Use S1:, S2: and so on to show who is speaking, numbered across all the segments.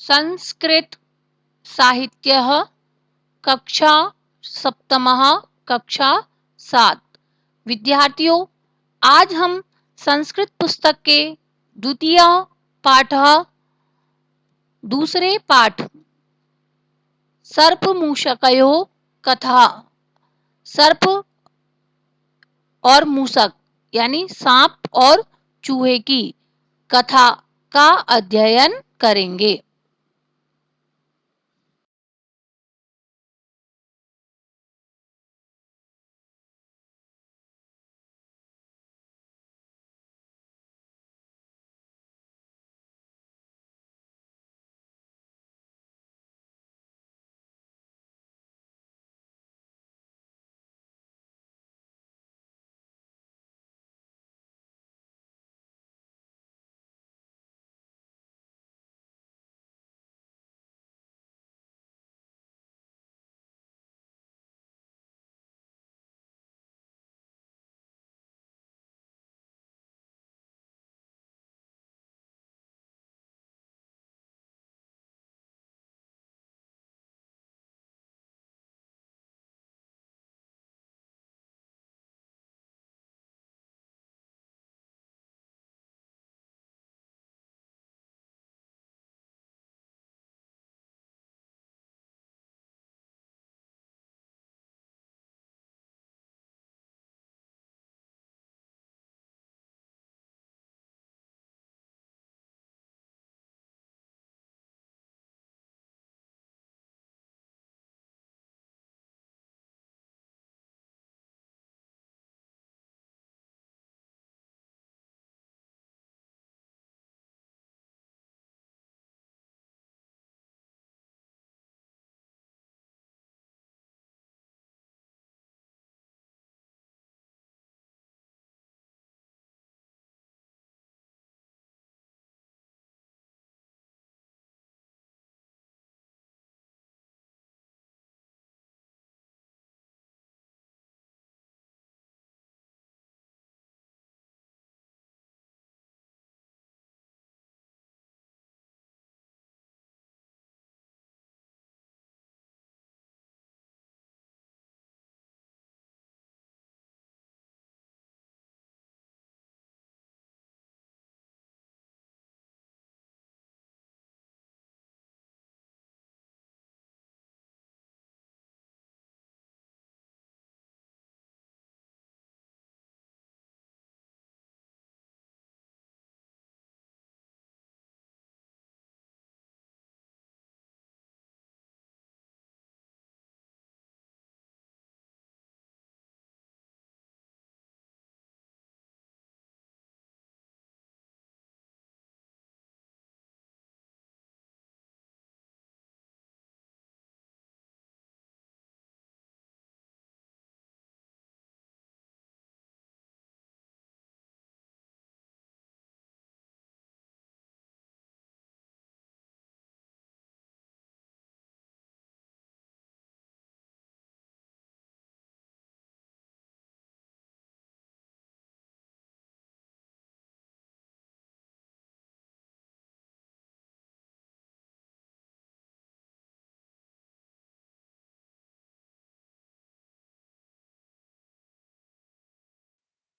S1: संस्कृत साहित्यः कक्षा सप्तमः कक्षा 7। विद्यार्थियों, आज हम संस्कृत पुस्तक के द्वितीय पाठ दूसरे पाठ सर्पमूषकयोः कथा, सर्प और मूषक यानी सांप और चूहे की कथा का अध्ययन करेंगे।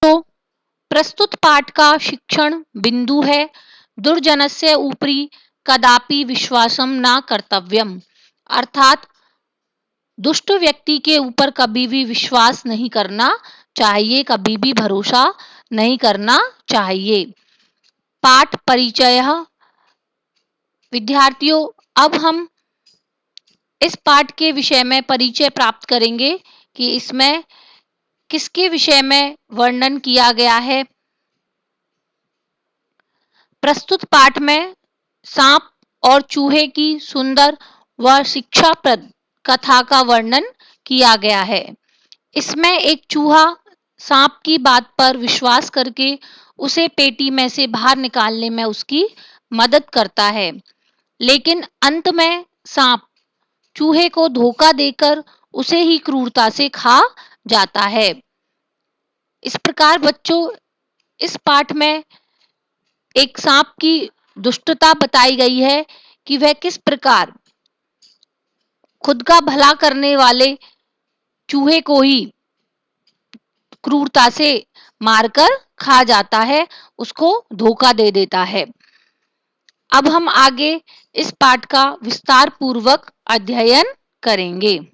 S1: तो प्रस्तुत पाठ का शिक्षण बिंदु है दुर्जनस्य ऊपरी कदापि विश्वासम न कर्तव्यम, अर्थात दुष्ट व्यक्ति के ऊपर कभी भी विश्वास नहीं करना चाहिए, कभी भी भरोसा नहीं करना चाहिए। पाठ परिचय। विद्यार्थियों, अब हम इस पाठ के विषय में परिचय प्राप्त करेंगे कि इसमें किसके विषय में वर्णन किया गया है। प्रस्तुत पाठ में सांप और चूहे की सुंदर व शिक्षाप्रद कथा का वर्णन किया गया है। इसमें एक चूहा सांप की बात पर विश्वास करके उसे पेटी में से बाहर निकालने में उसकी मदद करता है, लेकिन अंत में सांप चूहे को धोखा देकर उसे ही क्रूरता से खा जाता है। इस प्रकार बच्चों, इस पाठ में एक सांप की दुष्टता बताई गई है कि वह किस प्रकार खुद का भला करने वाले चूहे को ही क्रूरता से मारकर खा जाता है, उसको धोखा दे देता है। अब हम आगे इस पाठ का विस्तार पूर्वक अध्ययन करेंगे।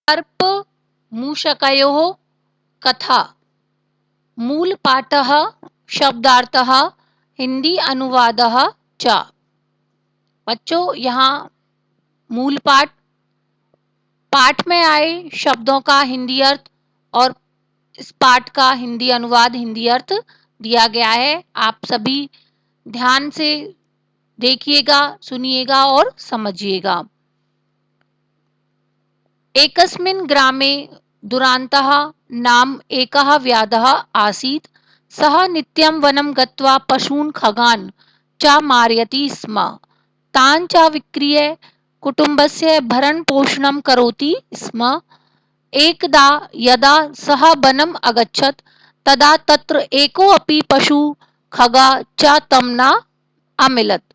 S1: सर्प मूषकयोः कथा मूल पाठः शब्दार्थः हिंदी अनुवादः च। बच्चों, यहाँ मूल पाठ में आए शब्दों का हिंदी अर्थ और इस पाठ का हिंदी अनुवाद, हिंदी अर्थ दिया गया है। आप सभी ध्यान से देखिएगा, सुनिएगा और समझिएगा। एकस्मिन् ग्रामे दुरान्तः नाम एकः व्याधः आसीत्। सः नित्यं वनं गत्वा पशून् खगान् च मारयति स्म। तान् च विक्रीय कुटुम्बस्य भरणपोषणं करोति स्म। एकदा यदा सः वनम् अगच्छत् तदा तत्र एकोऽपि पशु खगा च तं न अमिलत्।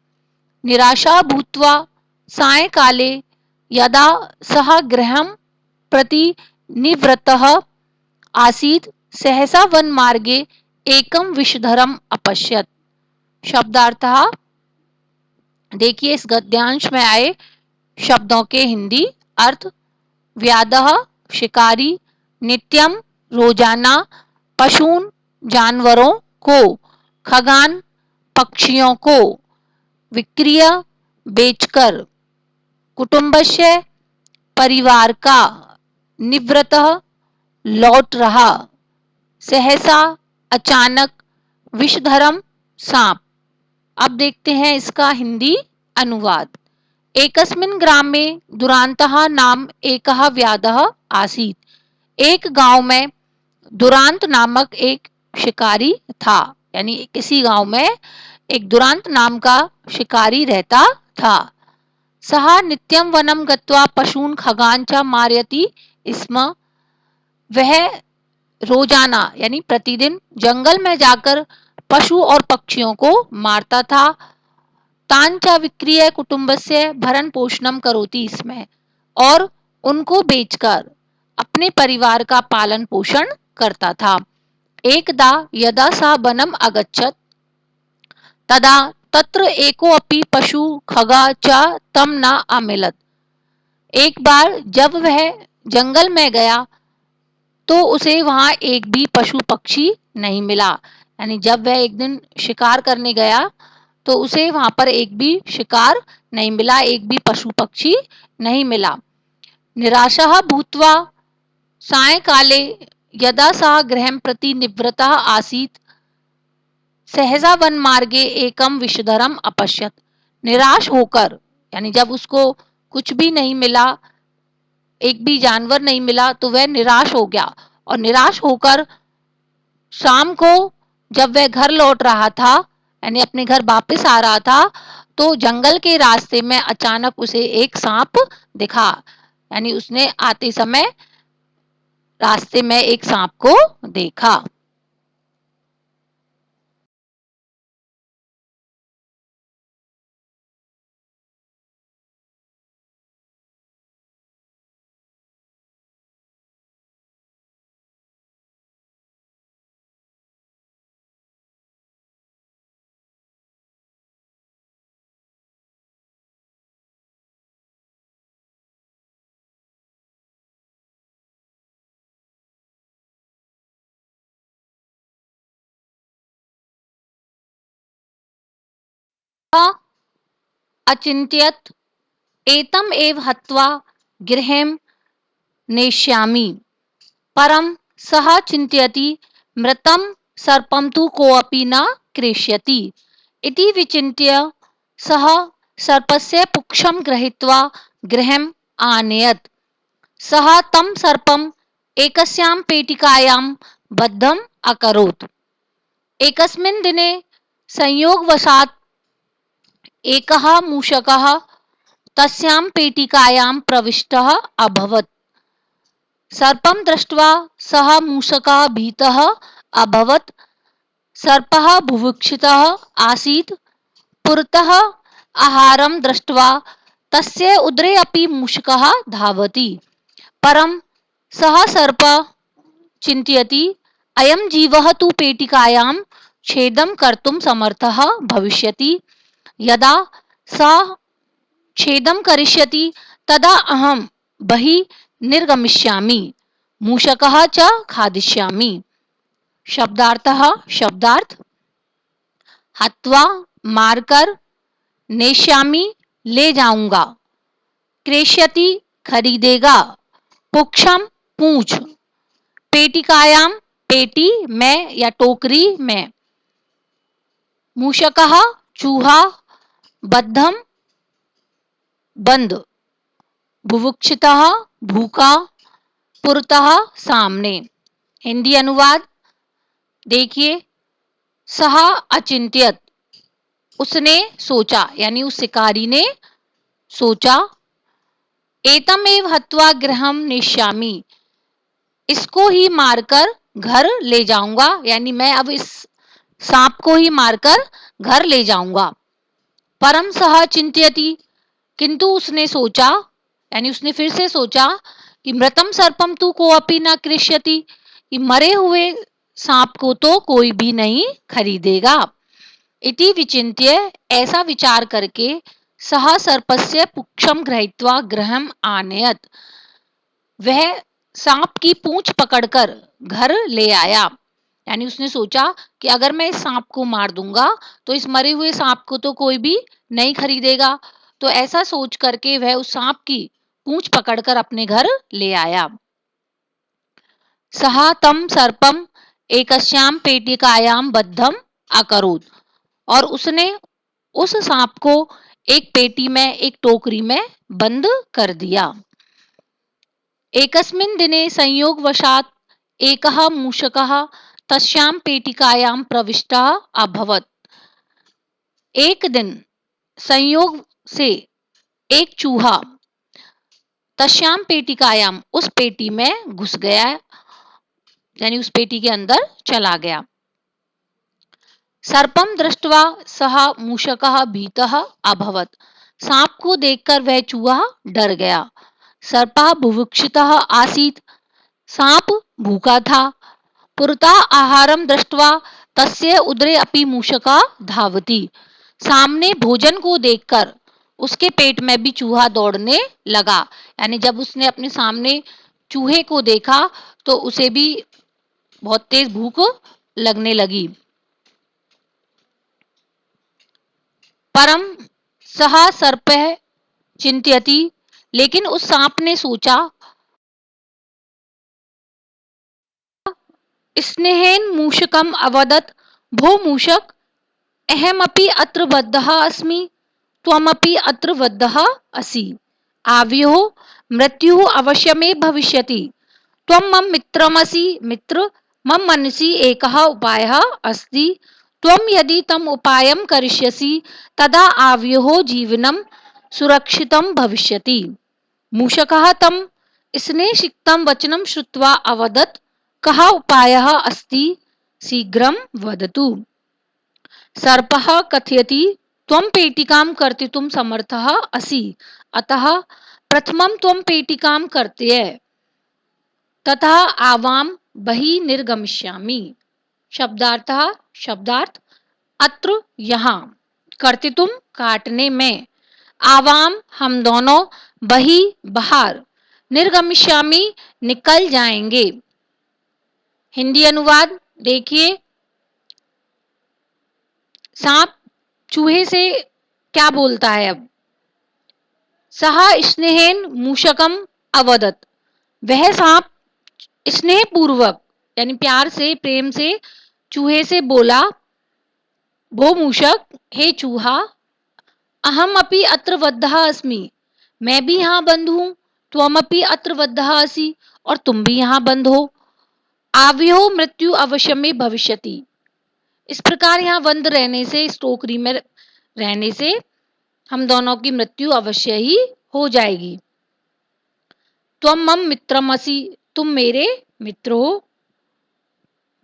S1: निराशा भूत्वा सायंकाले यदा सः गृहं प्रति निवृत्तः आसीत् सहसा वनमार्गे एकं विषधरम् अपश्यत्। शब्दार्थः देखिए इस गद्यांश में आए शब्दों के हिंदी अर्थ। व्याधः शिकारी, नित्यम रोजाना, पशून जानवरों को, खगान पक्षियों को, विक्रिय बेचकर, कुटुंबस्य परिवार का, निवृत्तः लौट रहा, सहसा अचानक, विषधरम सांप। अब देखते हैं इसका हिंदी अनुवाद। एकस्मिन् ग्रामे दुरान्तः नाम एकः व्याधः आसीत्। एक गांव में दुरांत नामक एक शिकारी था, यानी किसी गांव में एक दुरांत नाम का शिकारी रहता था। सः नित्यं वनं गत्वा पशून् खगान् च मारयति स्म। वह रोजाना यानी प्रतिदिन जंगल में जाकर पशु और पक्षियों को मारता था। तांच विक्रीय कुटुंबस्य भरण पोषणम करोति इसमें, और उनको बेचकर अपने परिवार का पालन पोषण करता था। एकदा यदा सा वनम अगच्छत तदा तत्र एको अपि पशु खगा च तम न अमिलत। एक बार जब वह जंगल में गया तो उसे वहां एक भी पशु पक्षी नहीं मिला। यानी जब वह एक दिन शिकार करने गया तो उसे वहां पर एक भी शिकार नहीं मिला, एक भी पशु पक्षी नहीं मिला। निराशः भूत्वा सायंकाले यदा सः गृहं प्रति निवृत्तः आसीत् सहसा वन मार्गे एकम विषधरम अपश्यत। निराश होकर, यानी जब उसको कुछ भी नहीं मिला, एक भी जानवर नहीं मिला, तो वह निराश हो गया, और निराश होकर शाम को जब वह घर लौट रहा था, यानी अपने घर वापस आ रहा था, तो जंगल के रास्ते में अचानक उसे एक सांप दिखा। यानी उसने आते समय रास्ते में एक सांप को देखा। अचिंत्यत एतम एव हत्वा गृहं नेष्यामि परम सः चिन्तयति मृतं सर्पं तु कोऽपि न क्रेष्यति इति विचिन्त्य सः सर्पस्य पुच्छं गृहीत्वा गृहम् आनयत्। सः तं सर्पम् एकस्यां पेटिकायां बद्धम् अकरोत्। एकस्मिन् दिने संयोगवशात् एकः मूषकः तस्यां पेटिकायां प्रविष्टः अभवत्। सर्पं दृष्ट्वा सः मूषकः भीतः अभवत्। सर्पः बुभुक्षितः आसीत्। पुरतः आहारं दृष्ट्वा तस्य उदरे अपि मूषकः धावति। परं सः सर्पः चिन्तयति अयं जीवः तु पेटिकायां छेदं कर्तुं समर्थः भविष्यति। यदा सः छेदं करिष्यति तदा अहं बहिः निर्गमिष्यामि, मूषकः च खादिष्यामि। शब्दार्थः शब्दार्थ हत्वा मारकर, नेष्यामि ले जाऊंगा, क्रेष्यति खरीदेगा, पुच्छम पूंछ, पेटिकायां पेटी में या टोकरी में, मूषकः चूहा, बद्धम बंद, बुभुक्षितः भूखा, पुरतः सामने। हिंदी अनुवाद देखिए। सह अचिंत्यत, उसने सोचा, यानी उस शिकारी ने सोचा। एतमेव हत्वा गृहं नेष्यामि, इसको ही मारकर घर ले जाऊंगा, यानी मैं अब इस सांप को ही मारकर घर ले जाऊंगा। परम सह चिंत्यति, किंतु उसने सोचा, यानी उसने फिर से सोचा कि मृतम सर्पम तु कोऽपि न क्रेष्यति, कि मरे हुए सांप को तो कोई भी नहीं खरीदेगा। इति विचिन्त्य, ऐसा विचार करके, सह सर्पस्य पुच्छं गृहीत्वा गृहम् आनयत्, वह सांप की पूंछ पकड़कर घर ले आया। यानी उसने सोचा कि अगर मैं इस सांप को मार दूंगा तो इस मरे हुए सांप को तो कोई भी नहीं खरीदेगा। तो ऐसा सोच करके वह उस सांप की पूंछ पकड़कर अपने घर ले आया। सः तं सर्पम एकस्यां पेटिकायां बद्धम अकरोत्, और उसने उस सांप को एक पेटी में, एक टोकरी में बंद कर दिया। एकस्मिन् दिने संयोगवशात् एकः मूषकः तस्यां पेटिकायां प्रविष्टः अभवत्। एक दिन संयोग से एक चूहा तस्यां पेटिकायां, उस पेटी में घुस गया, यानी उस पेटी के अंदर चला गया। सर्पम दृष्ट्वा सः मूषकः भीतः अभवत्। सांप को देखकर वह चूहा डर गया। सर्पः बुभुक्षितः आसीत्। सांप भूखा था। पुरतः आहारम दृष्ट्वा तस्य उदरे अपि मूषका धावति। सामने भोजन को देखकर उसके पेट में भी चूहा दौड़ने लगा। यानी जब उसने अपने सामने चूहे को देखा तो उसे भी बहुत तेज भूख लगने लगी। परम सहा सर्पः चिंत्यति, लेकिन उस सांप ने सोचा, स्नेहेन मूषकम अवदत्, भो मूषक, अहमपि अत्र बद्धः अस्मि, त्वमपि अत्र बद्धः असि। आव्योः मृत्युः अवश्यमेव भविष्यति। त्वं मम मित्रमसि मित्र, मम मनसि एकः उपायः अस्ति। त्वं यदि तम उपायं करिष्यसि तदा आव्योः जीवनं सुरक्षितं भविष्यति। मूषकः तं स्नेहसिक्तं वचनं श्रुत्वा अवदत्, कः उपायः अस्ति, शीघ्रं वदतु। सर्पः कथयति, त्वं पेटिकां कर्तितुं समर्थः असि, अतः प्रथमं त्वं पेटिकां कर्तय, ततः आवां बहिः निर्गमिष्यामि। शब्दार्थ अत्र यहाँ, कर्तितुं काटने में, आवाम हम दोनों, बहिः बाहर, निर्गमिष्यामि निकल जाएंगे। हिंदी अनुवाद देखिए। सांप चूहे से क्या बोलता है अब? सहा स्नेहेन मूषकम अवदत्, वह सांप स्नेह पूर्वक यानी प्यार से प्रेम से चूहे से बोला, भो मूषक, हे चूहा, अहम अपि अत्र बद्धः अस्मि, मैं भी यहाँ बंद हूँ, त्वमपि अत्र बद्धः असि, और तुम भी यहाँ बंद हो। आव्योः मृत्यु अवश्य में भविष्यति, इस प्रकार यहाँ बंद रहने से, इस टोकरी में रहने से हम दोनों की मृत्यु अवश्य ही हो जाएगी। त्वं मम मित्रमसि, तुम मेरे मित्र हो।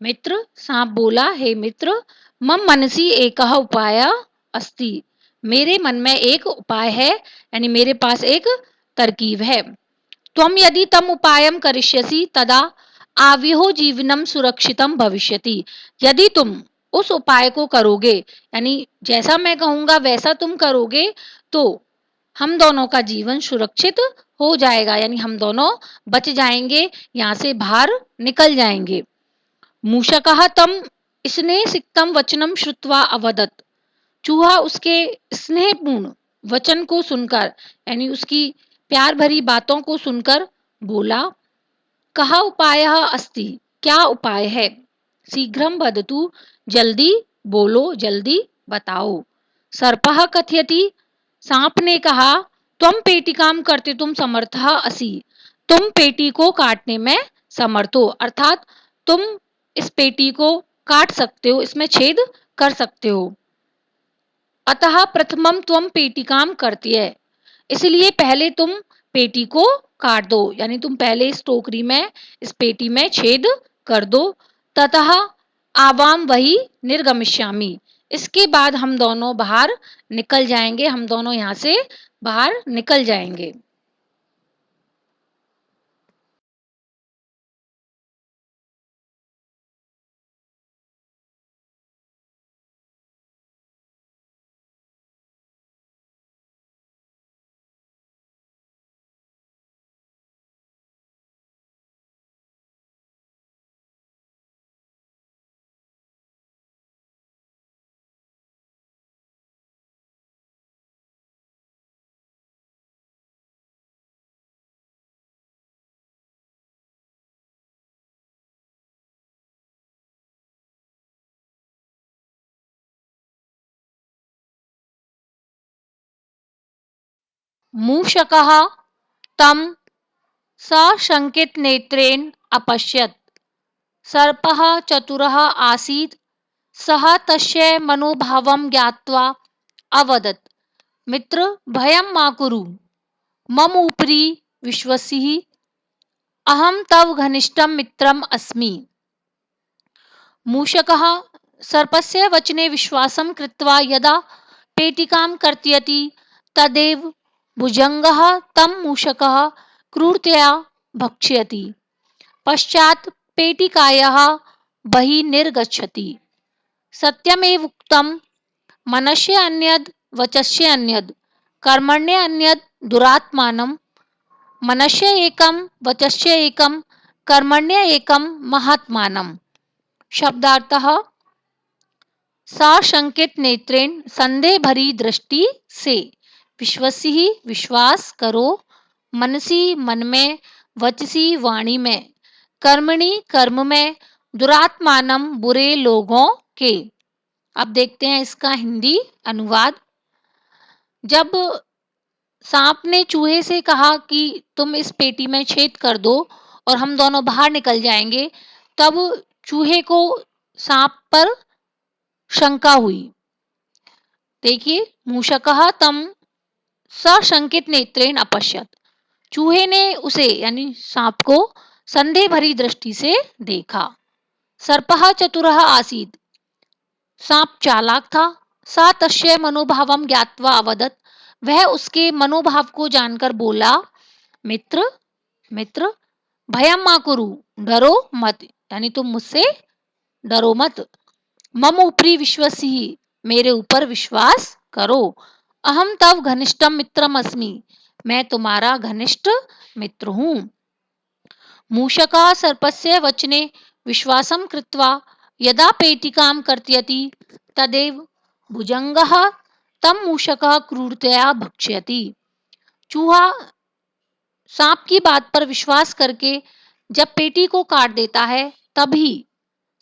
S1: मित्र, सांप बोला, हे मित्र, मम मनसि एकः उपायः अस्ति, मेरे मन में एक उपाय है, यानी मेरे पास एक तरकीब है। त्वं यदि तम उपायं करिष्यसि तदा आव्योः जीवनम सुरक्षितम भविष्यति, यदि तुम उस उपाय को करोगे, यानी जैसा मैं कहूंगा वैसा तुम करोगे, तो हम दोनों का जीवन सुरक्षित हो जाएगा, यानी हम दोनों बच जाएंगे, यहाँ से बाहर निकल जाएंगे। मूषकः तं स्नेहसिक्तं वचनं श्रुत्वा अवदत्, चूहा उसके स्नेहपूर्ण वचन को सुनकर, यानी उसकी प्यार भरी बातों को सुनकर बोला, कहा उपायः अस्ति, क्या उपाय है, शीघ्रं वदतु, जल्दी बोलो, जल्दी बताओ। सर्पः कथयति, सांप ने कहा, त्वं पेटिकां कर्तितुं समर्थः असि, तुम पेटी को काटने में समर्थ हो, अर्थात तुम इस पेटी को काट सकते हो, इसमें छेद कर सकते हो। अतः प्रथमम त्वं पेटिकां कर्तय, इसलिए पहले तुम पेटी को काट दो, यानी तुम पहले इस टोकरी में, इस पेटी में छेद कर दो। ततः आवाम वही निर्गमिष्यामि, इसके बाद हम दोनों बाहर निकल जाएंगे, हम दोनों यहाँ से बाहर निकल जाएंगे। मूषकः तं सशङ्कितनेत्रेण अपश्यत्। सर्पः चतुरः आसीत्, सः तस्य मनोभावं ज्ञात्वा अवदत्, मित्र, भयं मा कुरु, मम उपरि विश्वसिः, अहं तव घनिष्ठं मित्रम् अस्मि। मूषकः सर्पस्य वचने विश्वासं कृत्वा यदा पेटिकां कर्तयति तदेव भुजङ्गः तं मूषकः क्रूरतया भक्षयति। पश्चात् पेटिकायाः बहिः निर्गच्छति। सत्यमेव उक्तं मनस्य अन्यद् वचस्य अन्यद् कर्मण्य अन्यद् दुरात्मानं मनस्य एकं वचस्य एकं कर्मण्य एकं महात्मानं। शब्दार्थः साशंकित नेत्रेण संदेह भरी दृष्टि से विश्वसी ही विश्वास करो, मनसी मन में, वचसी वाणी में, कर्मणि कर्म में, दुरात्मानम बुरे लोगों के। अब देखते हैं इसका हिंदी अनुवाद। जब सांप ने चूहे से कहा कि तुम इस पेटी में छेद कर दो और हम दोनों बाहर निकल जाएंगे, तब चूहे को सांप पर शंका हुई। देखिए, मूषकः तम सशंकित नेत्रेण अपश्यत। चूहे ने उसे यानी सांप को संदेह भरी दृष्टि से देखा। सर्पः चतुरः आसीत्। सांप चालाक था। सा तस्य मनोभावं ज्ञात्वा अवदत्। वह उसके मनोभाव को जानकर बोला, मित्र मित्र भयं मा कुरु, डरो मत, यानी तुम मुझसे डरो मत। मम उपरि विश्वसिहि, मेरे ऊपर विश्वास करो। अहम तव घनिष्ठम मित्रम अस्मि, मैं तुम्हारा घनिष्ठ मित्र हूँ। मूषकः सर्पस्य वचने विश्वासं कृत्वा यदा पेटिकां कर्तयति तदेव भुजङ्गः तं मूषकः क्रूरतया भक्षयति। चूहा सांप की बात पर विश्वास करके जब पेटी को काट देता है, तभी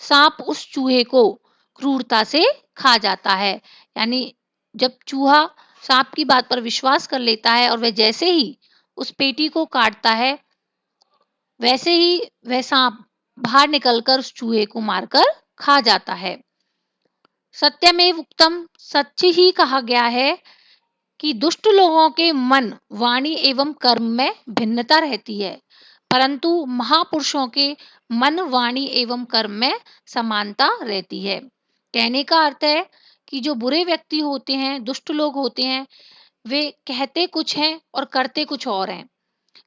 S1: सांप उस चूहे को क्रूरता से खा जाता है। यानी जब चूहा सांप की बात पर विश्वास कर लेता है और वह जैसे ही उस पेटी को काटता है, वैसे ही वह सांप बाहर निकलकर उस चूहे को मारकर खा जाता है। सत्यमेव उक्तम, सच ही कहा गया है कि दुष्ट लोगों के मन, वाणी एवं कर्म में भिन्नता रहती है, परंतु महापुरुषों के मन, वाणी एवं कर्म में समानता रहती है। कहने का अर्थ है कि जो बुरे व्यक्ति होते हैं, दुष्ट लोग होते हैं, वे कहते कुछ हैं और करते कुछ और हैं,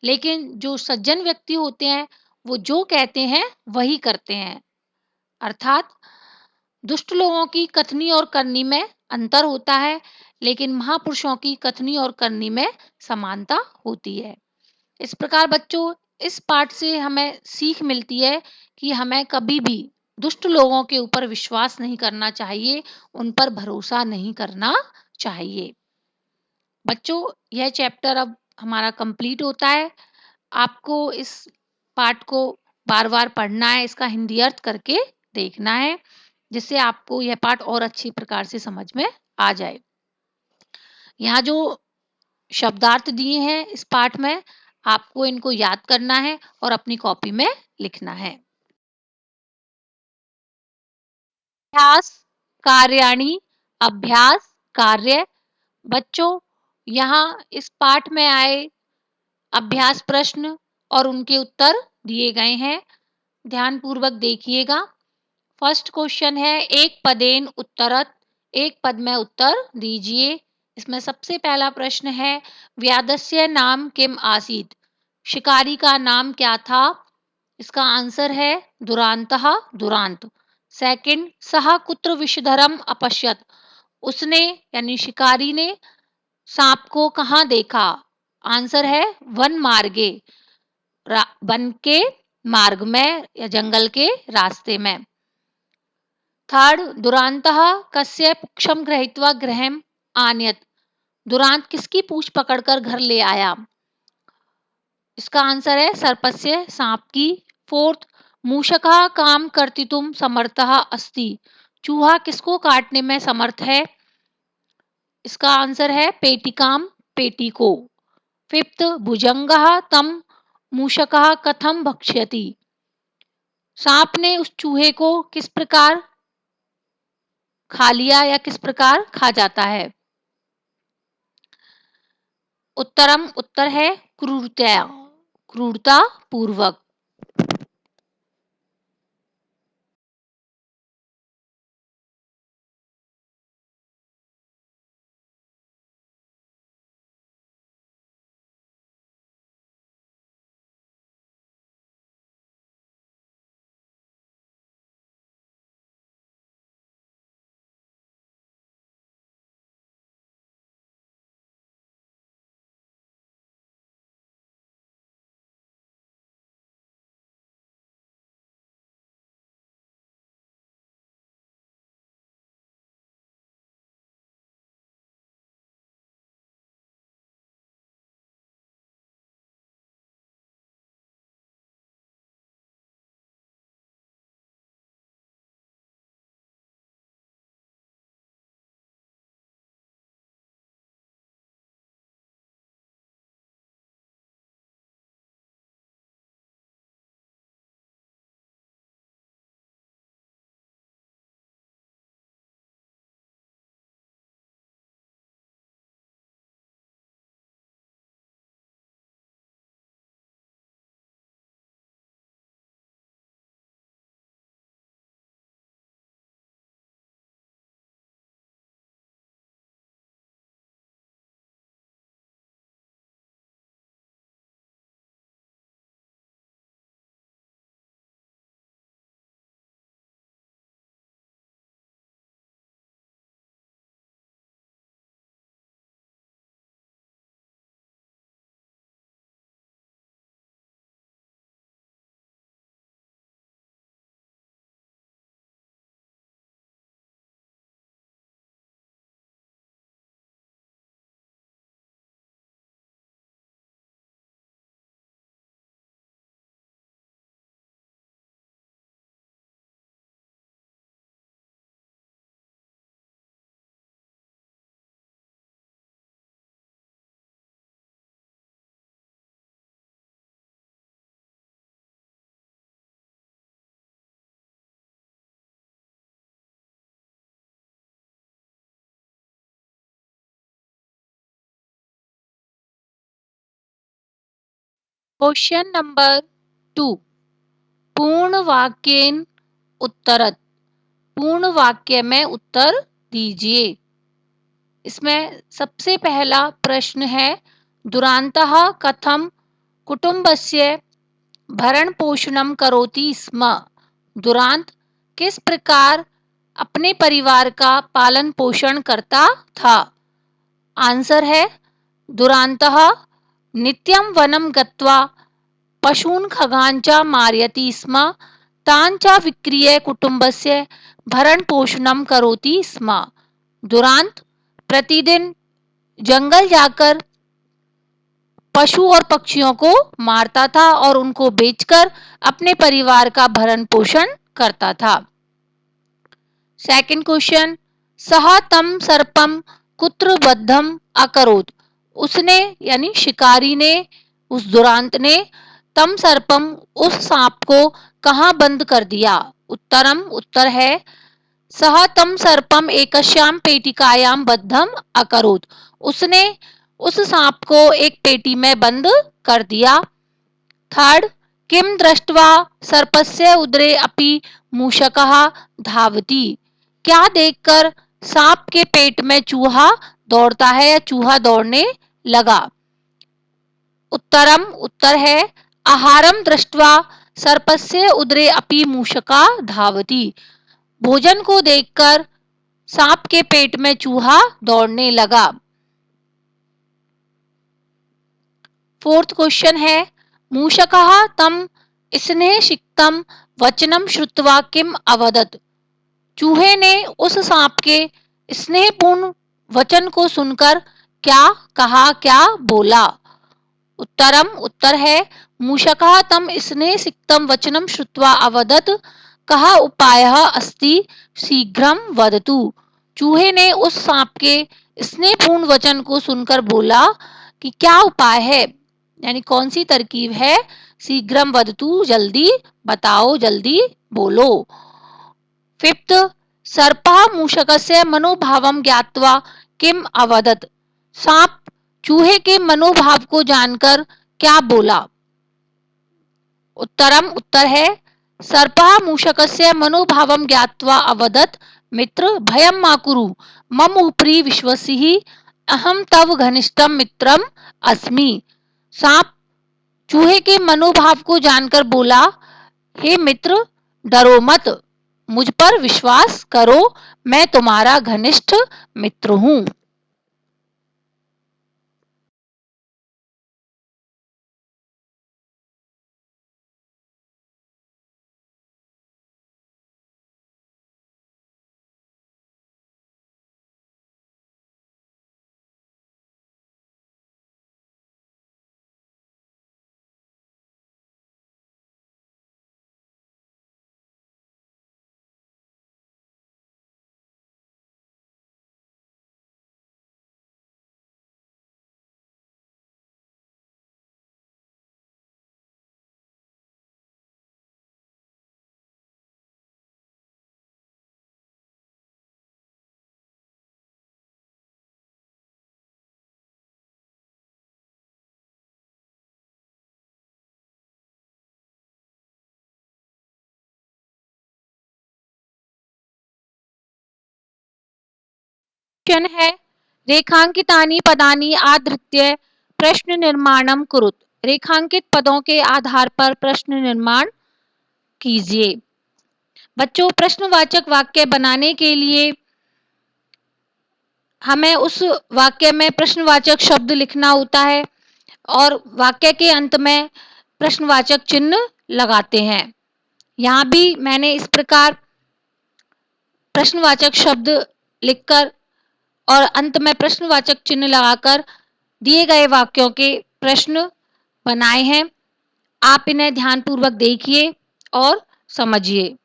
S1: लेकिन जो सज्जन व्यक्ति होते हैं वो जो कहते हैं वही करते हैं। अर्थात दुष्ट लोगों की कथनी और करनी में अंतर होता है, लेकिन महापुरुषों की कथनी और करनी में समानता होती है। इस प्रकार बच्चों, इस पाठ से हमें सीख मिलती है कि हमें कभी भी दुष्ट लोगों के ऊपर विश्वास नहीं करना चाहिए, उन पर भरोसा नहीं करना चाहिए। बच्चों, यह चैप्टर अब हमारा कंप्लीट होता है। आपको इस पाठ को बार बार पढ़ना है, इसका हिंदी अर्थ करके देखना है, जिससे आपको यह पाठ और अच्छी प्रकार से समझ में आ जाए। यहाँ जो शब्दार्थ दिए हैं इस पाठ में, आपको इनको याद करना है और अपनी कॉपी में लिखना है। अभ्यास कार्याणि, अभ्यास कार्य। बच्चों, यहाँ इस पाठ में आए अभ्यास प्रश्न और उनके उत्तर दिए गए हैं, ध्यान पूर्वक देखिएगा। फर्स्ट क्वेश्चन है, एक पदेन उत्तरत, एक पद में उत्तर दीजिए। इसमें सबसे पहला प्रश्न है, व्याधस्य नाम किम आसीत, शिकारी का नाम क्या था? इसका आंसर है दुरांतः, दुरांत। सेकंड, सह कुत्र विषधरम अपश्यत, उसने यानी शिकारी ने सांप को कहाँ देखा? आंसर है वन मार्गे, वन के मार्ग में या जंगल के रास्ते में। थर्ड, दुरांतः कस्य पुच्छम गृहीत्वा गृहम् आनयत्, दुरांत किसकी पूंछ पकड़कर घर ले आया? इसका आंसर है सर्पस्य, सांप की। फोर्थ, मूषकः काम कर्तितुम समर्थः अस्ति, चूहा किसको काटने में समर्थ है? इसका आंसर है पेटिकाम, पेटी को। फिफ्थ, भुजंगः तम मूषकः कथम भक्ष्यति, सांप ने उस चूहे को किस प्रकार खा लिया या किस प्रकार खा जाता है? उत्तरम, उत्तर है क्रूरतया, क्रूरता पूर्वक। क्वेश्चन नंबर 2, पूर्ण वाक्येन उत्तरत। पूर्ण वाक्य में उत्तर दीजिए। इसमें सबसे पहला प्रश्न है, दुरान्तः कथम कुटुम्बस्य भरण पोषणम करोति स्म। दुरांत किस प्रकार अपने परिवार का पालन पोषण करता था। आंसर है, दुरान्तः नित्यं वनं गत्वा पशून् खगान् च मारयति स्म, तान् च विक्रीय कुटुम्बस्य भरण पोषणम करोति स्म। दुरांत प्रतिदिन जंगल जाकर पशु और पक्षियों को मारता था और उनको बेचकर अपने परिवार का भरण पोषण करता था। सेकंड क्वेश्चन, सह तम सर्पम कुत्र बद्धम अकरोत्। उसने यानी शिकारी ने, उस दुरांत ने तम सर्पम उस सांप को कहाँ बंद कर दिया। उत्तरम उत्तर है, सह तम सर्पम एकस्याम पेटिकायाम बद्धम अकरोत्। उसने उस सांप को एक पेटी में बंद कर दिया। थर्ड, किम दृष्ट्वा सर्पस्य उदरे अपि मूषकः धावति। क्या देखकर सांप के पेट में चूहा दौड़ता है या चूहा दौड़ने लगा। उत्तरम उत्तर है, आहारम दृष्ट्वा सर्पस्य उदरे अपि मूषकः धावति। भोजन को देखकर सांप के पेट में चूहा दौड़ने लगा। फोर्थ क्वेश्चन है, मूषकः तम स्नेहसिक्तं वचनम श्रुत्वा किम अवदत्। चूहे ने उस सांप के स्नेहपूर्ण वचन को सुनकर क्या कहा, क्या बोला। उत्तरम उत्तर है, मूषकः तम स्नेहसिक्तं वचनम श्रुत्वा अवदत्, कः उपायः अस्ति शीघ्रं वदतु। चूहे ने उस सांप के स्नेहपूर्ण वचन को सुनकर बोला कि क्या उपाय है, यानी कौन सी तरकीब है। शीघ्रम वदतु, जल्दी बताओ, जल्दी बोलो। फिफ्थ, सर्पः मूषकस्य मनोभावं ज्ञात्वा किम अवदत्। सांप चूहे के मनोभाव को जानकर क्या बोला। उत्तरम उत्तर है, सर्पः मूषकस्य मनोभावं ज्ञात्वा अवदत्, मित्र भयं मा कुरु, मम उपरि विश्वसिहि, अहम तव घनिष्ठम मित्रम अस्मि। सांप चूहे के मनोभाव को जानकर बोला, हे मित्र डरो मत, मुझ पर विश्वास करो, मैं तुम्हारा घनिष्ठ मित्र हूं। क्वेश्चन है, रेखांकितानि पदानि आधृत्य प्रश्न निर्माणम कुरुत। रेखांकित पदों के आधार पर प्रश्न निर्माण कीजिए। बच्चों, प्रश्नवाचक वाक्य बनाने के लिए हमें उस वाक्य में प्रश्नवाचक शब्द लिखना होता है और वाक्य के अंत में प्रश्नवाचक चिन्ह लगाते हैं। यहाँ भी मैंने इस प्रकार प्रश्नवाचक शब्द लिखकर और अंत में प्रश्नवाचक चिन्ह लगाकर दिए गए वाक्यों के प्रश्न बनाए हैं। आप इन्हें ध्यानपूर्वक देखिए और समझिए।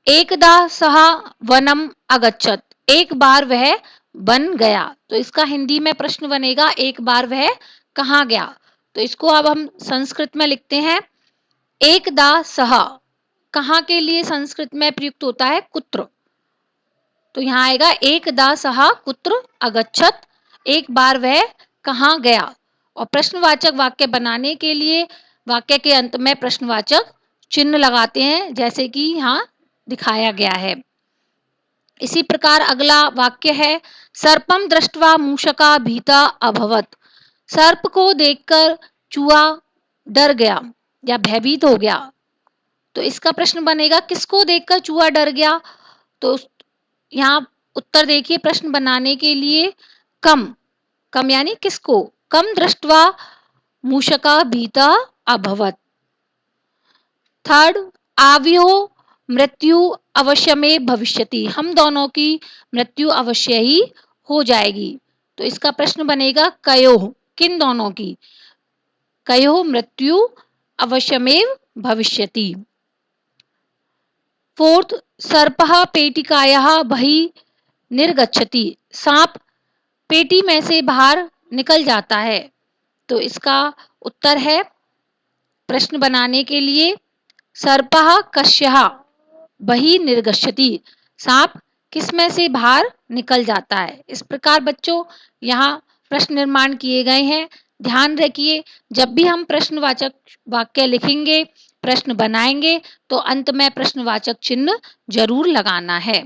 S1: एकदा सः वनम अगच्छत्। एक बार वह वन गया। तो इसका हिंदी में प्रश्न बनेगा, एक बार वह कहाँ गया। तो इसको अब हम संस्कृत में लिखते हैं, एकदा सः कहाँ के लिए संस्कृत में प्रयुक्त होता है, कुत्र। तो यहाँ आएगा एकदा सः कुत्र अगच्छत्, एक बार वह कहाँ गया। और प्रश्नवाचक वाक्य बनाने के लिए वाक्य के अंत में प्रश्नवाचक चिन्ह लगाते हैं, जैसे कि यहाँ दिखाया गया है। इसी प्रकार अगला वाक्य है, सर्पम दृष्ट्वा मूषका भीता अभवत। सर्प को देखकर चूहा डर गया या भयभीत हो गया। तो इसका प्रश्न बनेगा, किसको देखकर चूहा डर गया? तो यहाँ उत्तर देखिए प्रश्न बनाने के लिए, कम, कम यानी किसको? कम दृष्ट्वा मूषका भीता अभवत। थर्ड, आव्यो मृत्यु अवश्य में भविष्यति। हम दोनों की मृत्यु अवश्य ही हो जाएगी। तो इसका प्रश्न बनेगा, कयोः, किन दोनों की? कयोः मृत्यु अवश्यमेव भविष्यति। फोर्थ, सर्पः पेटिकायाः बहिः निर्गच्छति। सांप पेटी में से बाहर निकल जाता है। तो इसका उत्तर है, प्रश्न बनाने के लिए, सर्पः कस्यः बहिः निर्गच्छति। सांप किस में से बाहर निकल जाता है। इस प्रकार बच्चों यहाँ प्रश्न निर्माण किए गए हैं। ध्यान रखिए, जब भी हम प्रश्नवाचक वाक्य लिखेंगे, प्रश्न बनाएंगे, तो अंत में प्रश्नवाचक चिन्ह जरूर लगाना है।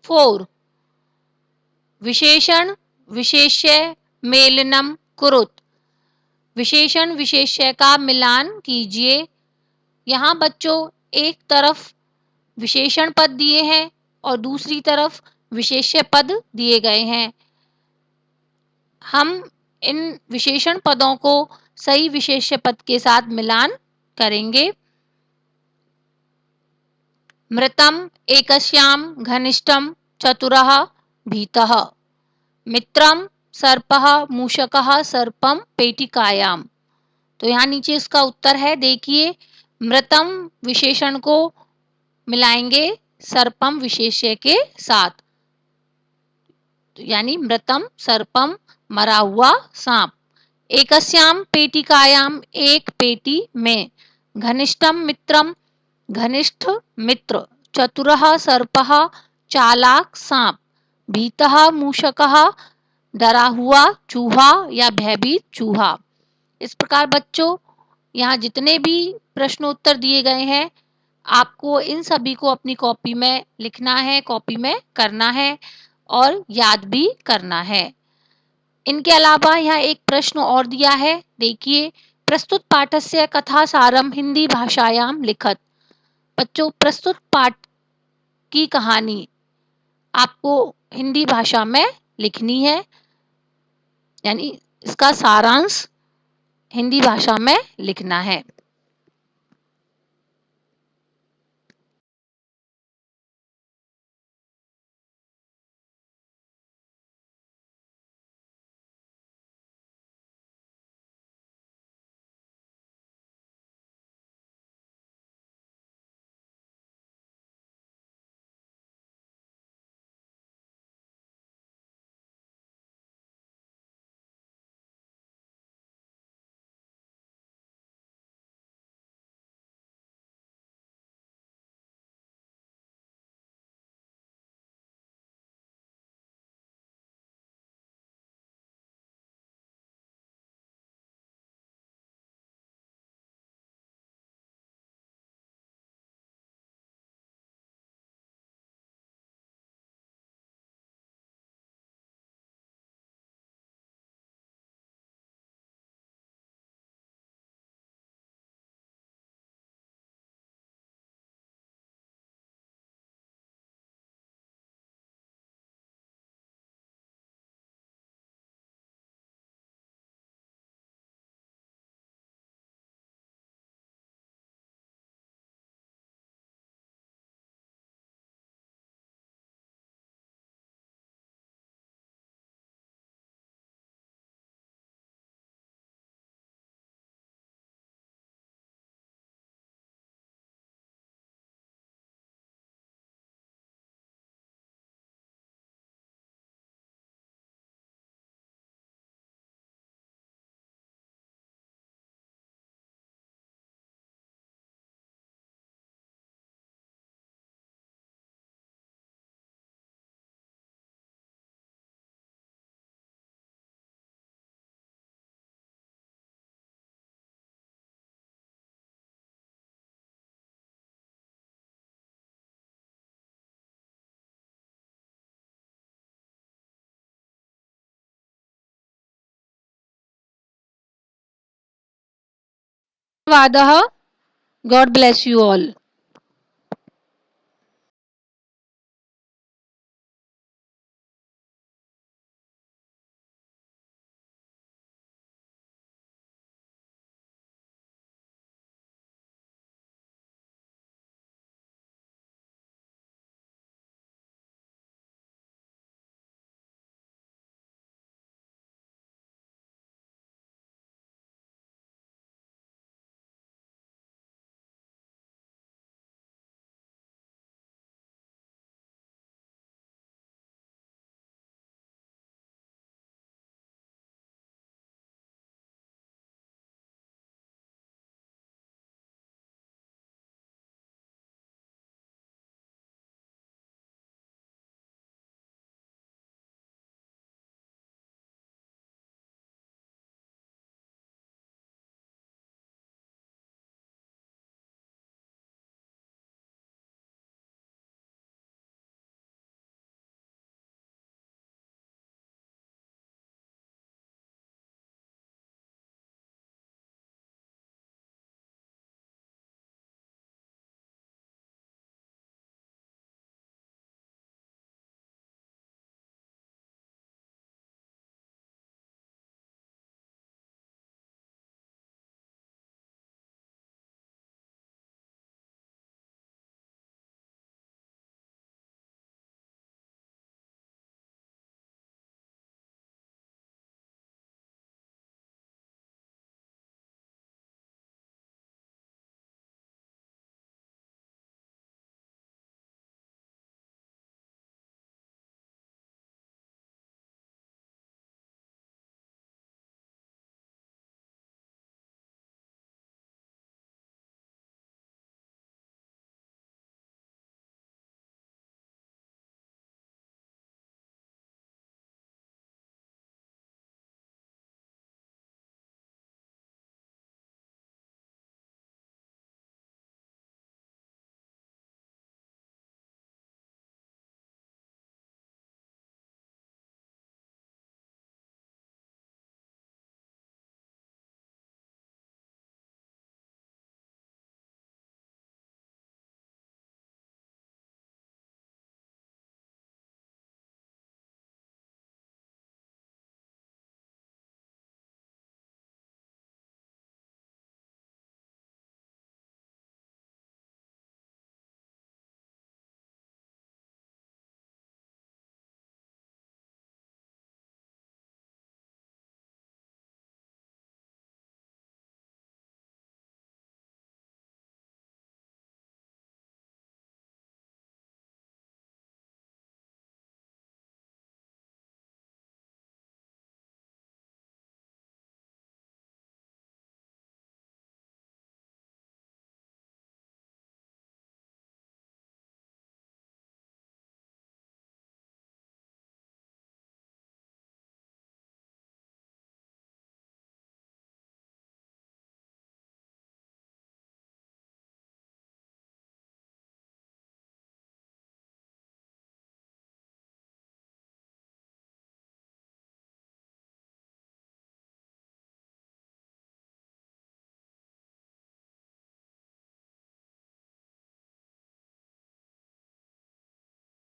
S1: फोर, विशेषण विशेष्य मेलनम कुरुत। विशेषण विशेष्य का मिलान कीजिए। यहाँ बच्चों एक तरफ विशेषण पद दिए हैं और दूसरी तरफ विशेष्य पद दिए गए हैं। हम इन विशेषण पदों को सही विशेष्य पद के साथ मिलान करेंगे। मृतम एकस्याम घनिष्ठम चतुरः भीतः। मित्रम सर्पः मूषकः सर्पम पेटिकायाम। तो यहाँ नीचे इसका उत्तर है, देखिए, मृतम विशेषण को मिलाएंगे सर्पम विशेष्य के साथ, यानी मृतम सर्पम मरा हुआ सांप। एकस्याम पेटिकायाम एक पेटी में। घनिष्ठम मित्रम घनिष्ठ मित्र। चतुरः सर्पः चालाक सांप। भीतः मूषकः डरा हुआ चूहा या भयभीत चूहा। इस प्रकार बच्चों यहाँ जितने भी प्रश्न उत्तर दिए गए हैं, आपको इन सभी को अपनी कॉपी में लिखना है, कॉपी में करना है और याद भी करना है। इनके अलावा यहाँ एक प्रश्न और दिया है, देखिए, प्रस्तुत पाठस्य कथा सारम हिंदी भाषायाम लिखत। बच्चों प्रस्तुत पाठ की कहानी आपको हिंदी भाषा में लिखनी है, यानी इसका सारांश हिंदी भाषा में लिखना है। धन्यवादः। God bless you all.